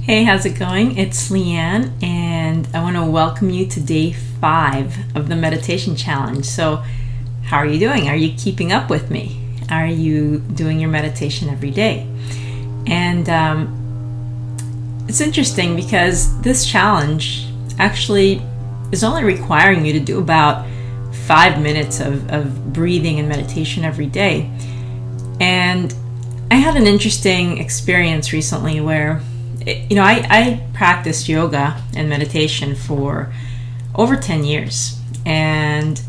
Hey, how's it going? It's Leanne, and I want to welcome you to day 5 of the meditation challenge. So, how are you doing? Are you keeping up with me? Are you doing your meditation every day? And it's interesting because this challenge actually is only requiring you to do about 5 minutes of breathing and meditation every day. And I had an interesting experience recently where I practiced yoga and meditation for over 10 years. And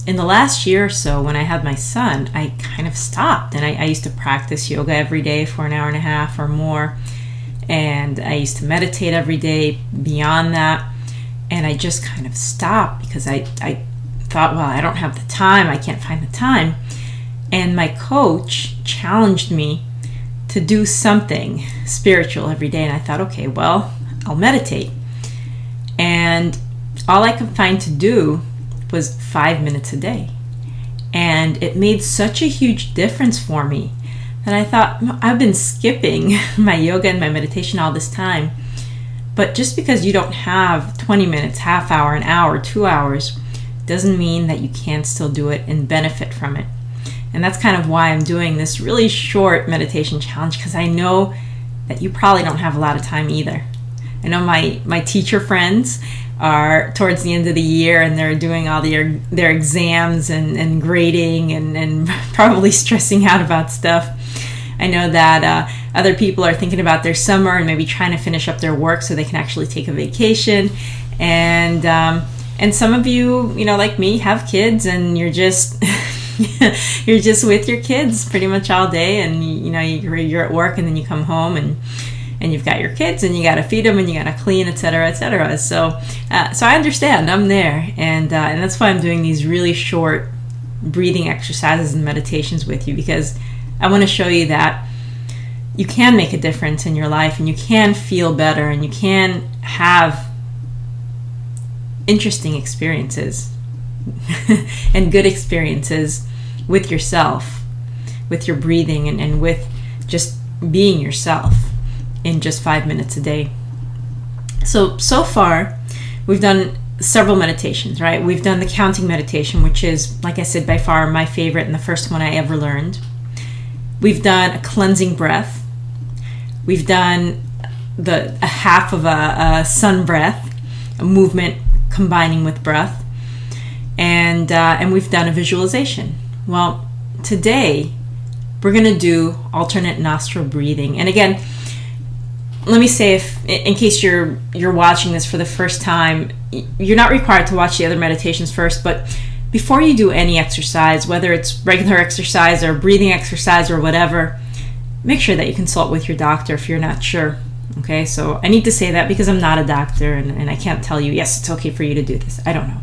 in the last year or so, when I had my son, I kind of stopped. And I used to practice yoga every day for an hour and a half or more. And I used to meditate every day beyond that. And I just kind of stopped because I thought, well, I don't have the time. I can't find the time. And my coach challenged me to do something spiritual every day. And I thought, okay, well, I'll meditate. And all I could find to do was 5 minutes a day. And it made such a huge difference for me that I thought, I've been skipping my yoga and my meditation all this time. But just because you don't have 20 minutes, half hour, an hour, 2 hours, doesn't mean that you can't still do it and benefit from it. And that's kind of why I'm doing this really short meditation challenge, because I know that you probably don't have a lot of time either. I know my teacher friends are towards the end of the year and they're doing all their exams and grading and probably stressing out about stuff. I know that other people are thinking about their summer and maybe trying to finish up their work so they can actually take a vacation. And some of you, like me, have kids and you're just you're just with your kids pretty much all day, and you're at work and then you come home and you've got your kids and you got to feed them and you got to clean, etc., etc. So I understand. I'm there, and that's why I'm doing these really short breathing exercises and meditations with you, because I want to show you that you can make a difference in your life and you can feel better and you can have interesting experiences and good experiences with yourself, with your breathing and with just being yourself in just 5 minutes a day. So far, we've done several meditations, right? We've done the counting meditation, which is, like I said, by far my favorite and the first one I ever learned. We've done a cleansing breath. We've done a half of a sun breath, a movement combining with breath. And we've done a visualization. Well, today we're going to do alternate nostril breathing. And again, let me say, if in case you're watching this for the first time, you're not required to watch the other meditations first, but before you do any exercise, whether it's regular exercise or breathing exercise or whatever, make sure that you consult with your doctor if you're not sure. Okay, so I need to say that because I'm not a doctor and I can't tell you, yes, it's okay for you to do this. I don't know.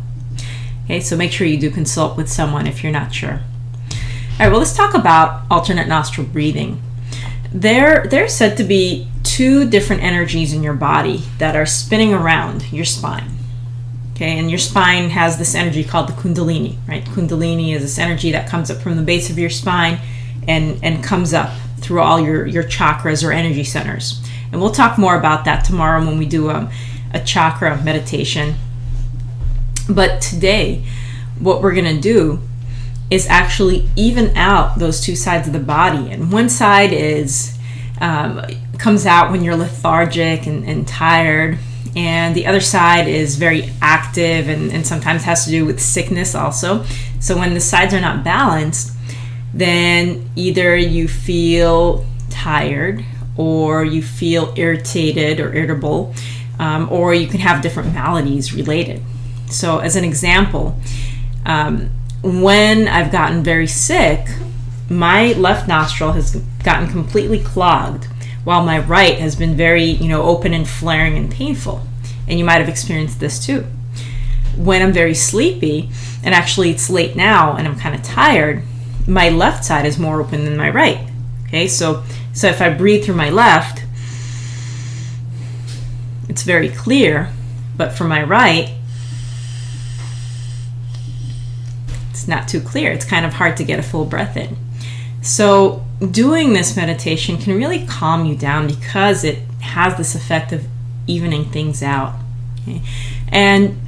Okay, so make sure you do consult with someone if you're not sure. All right, well, let's talk about alternate nostril breathing. There's said to be 2 different energies in your body that are spinning around your spine. Okay, and your spine has this energy called the Kundalini, right? Kundalini is this energy that comes up from the base of your spine and comes up through all your chakras or energy centers. And we'll talk more about that tomorrow when we do a chakra meditation. But today, what we're going to do is actually even out those 2 sides of the body. And one side comes out when you're lethargic and tired. And the other side is very active and sometimes has to do with sickness also. So when the sides are not balanced, then either you feel tired or you feel irritated or irritable, or you can have different maladies related. So as an example, when I've gotten very sick, my left nostril has gotten completely clogged, while my right has been very, open and flaring and painful. And you might have experienced this too. When I'm very sleepy, and actually it's late now and I'm kind of tired, my left side is more open than my right. Okay, so if I breathe through my left, it's very clear, but for my right, it's not too clear. It's kind of hard to get a full breath in. So doing this meditation can really calm you down because it has this effect of evening things out. Okay? And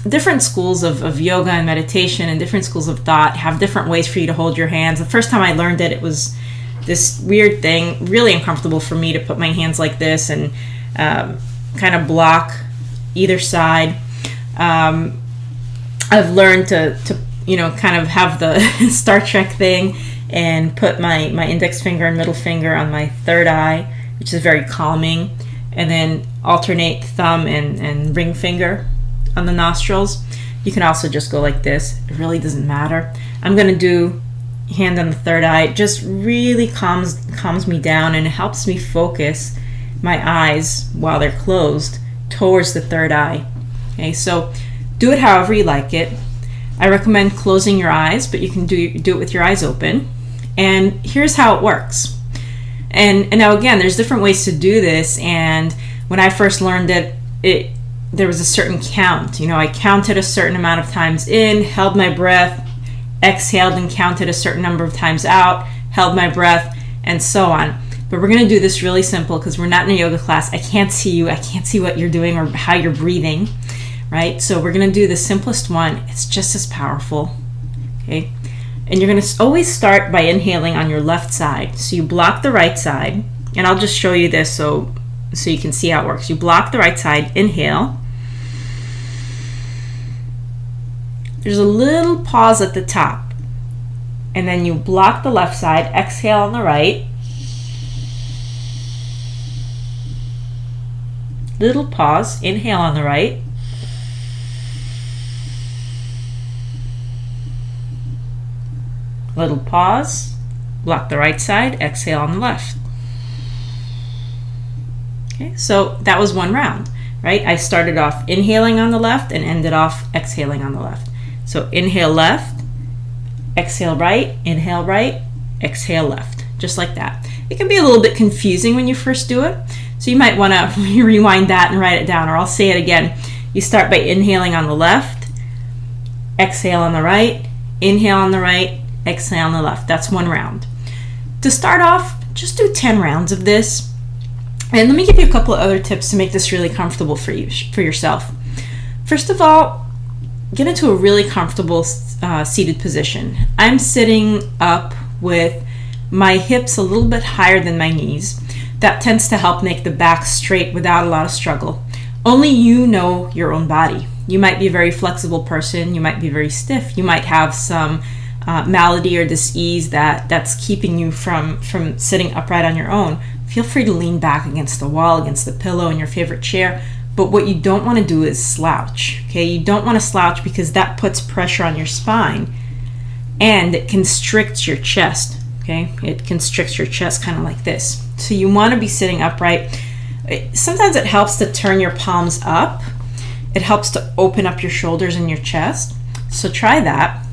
different schools of yoga and meditation and different schools of thought have different ways for you to hold your hands. The first time I learned it was this weird thing, really uncomfortable for me to put my hands like this and kind of block either side. I've learned to kind of have the Star Trek thing and put my index finger and middle finger on my third eye, which is very calming, and then alternate thumb and ring finger on the nostrils. You can also just go like this. It really doesn't matter. I'm going to do hand on the third eye. It just really calms me down, and it helps me focus my eyes while they're closed towards the third eye. Okay, so do it however you like it. I recommend closing your eyes, but you can do it with your eyes open. And here's how it works. And now again, there's different ways to do this. And when I first learned it, there was a certain count. I counted a certain amount of times in, held my breath, exhaled and counted a certain number of times out, held my breath, and so on. But we're going to do this really simple because we're not in a yoga class. I can't see you. I can't see what you're doing or how you're breathing, right? So we're going to do the simplest one. It's just as powerful, okay? And you're going to always start by inhaling on your left side. So you block the right side, and I'll just show you this so you can see how it works. You block the right side, inhale. There's a little pause at the top, and then you block the left side, exhale on the right. Little pause, inhale on the right. Little pause, block the right side, exhale on the left. Okay, so that was one round, right? I started off inhaling on the left and ended off exhaling on the left. So inhale left, exhale right, exhale left, just like that. It can be a little bit confusing when you first do it, so you might want to rewind that and write it down, or I'll say it again. You start by inhaling on the left, exhale on the right, inhale on the right, exhale on the left. That's one round. To start off, just do 10 rounds of this. And let me give you a couple of other tips to make this really comfortable for yourself. First of all, get into a really comfortable seated position. I'm sitting up with my hips a little bit higher than my knees. That tends to help make the back straight without a lot of struggle. Only you know your own body. You might be a very flexible person. You might be very stiff. You might have some malady or dis-ease that's keeping you from sitting upright on your own. Feel free to lean back against the wall, against the pillow in your favorite chair. But what you don't want to do is slouch. Okay, you don't want to slouch because that puts pressure on your spine and it constricts your chest. Okay, it constricts your chest kind of like this. So you want to be sitting upright. Sometimes it helps to turn your palms up. It helps to open up your shoulders and your chest. So try that.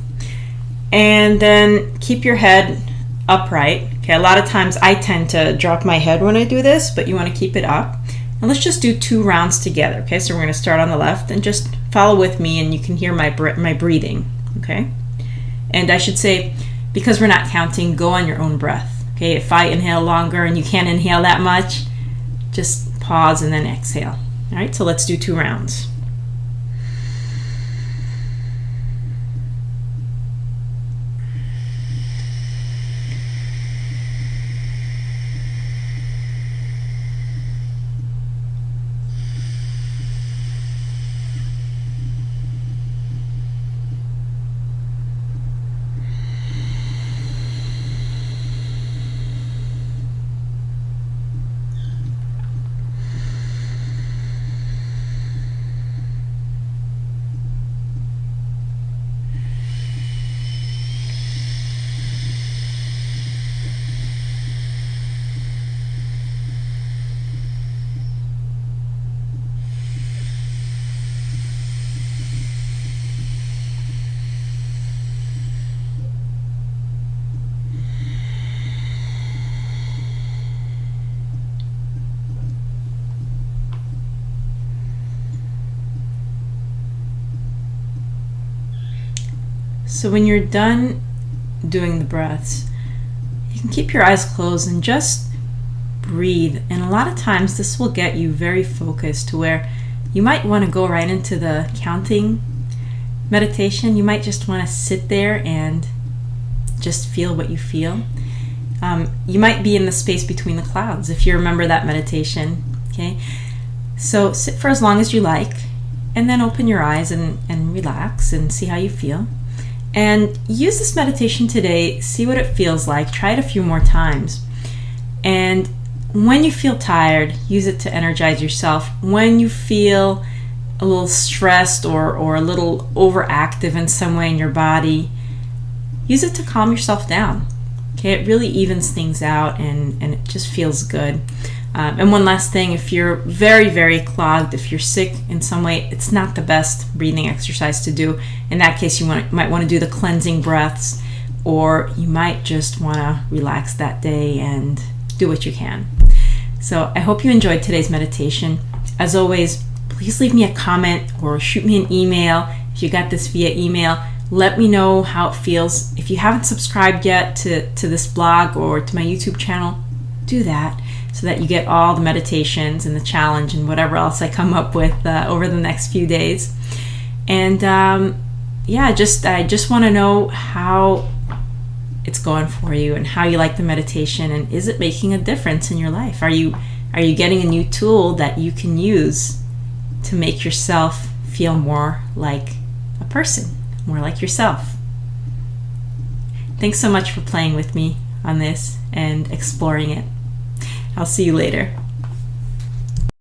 And then keep your head upright. Okay, a lot of times I tend to drop my head when I do this, but you want to keep it up. And let's just do 2 rounds together. Okay, so we're going to start on the left and just follow with me, and you can hear my breathing. Okay, and I should say, because we're not counting, go on your own breath. Okay, if I inhale longer and you can't inhale that much, just pause and then exhale. All right, so let's do 2 rounds. So when you're done doing the breaths, you can keep your eyes closed and just breathe. And a lot of times this will get you very focused to where you might want to go right into the counting meditation. You might just want to sit there and just feel what you feel. You might be in the space between the clouds if you remember that meditation. Okay, so sit for as long as you like, and then open your eyes and relax and see how you feel. And use this meditation today. See what it feels like. Try it a few more times. And when you feel tired, use it to energize yourself. When you feel a little stressed or a little overactive in some way in your body, use it to calm yourself down. Okay, it really evens things out and it just feels good. And one last thing, if you're very, very clogged, if you're sick in some way, it's not the best breathing exercise to do. In that case, you might want to do the cleansing breaths, or you might just want to relax that day and do what you can. So I hope you enjoyed today's meditation. As always, please leave me a comment or shoot me an email if you got this via email. Let me know how it feels. If you haven't subscribed yet to this blog or to my YouTube channel, do that so that you get all the meditations and the challenge and whatever else I come up with over the next few days. And I just want to know how it's going for you and how you like the meditation, and is it making a difference in your life? Are you getting a new tool that you can use to make yourself feel more like a person, more like yourself? Thanks so much for playing with me on this and exploring it. I'll see you later.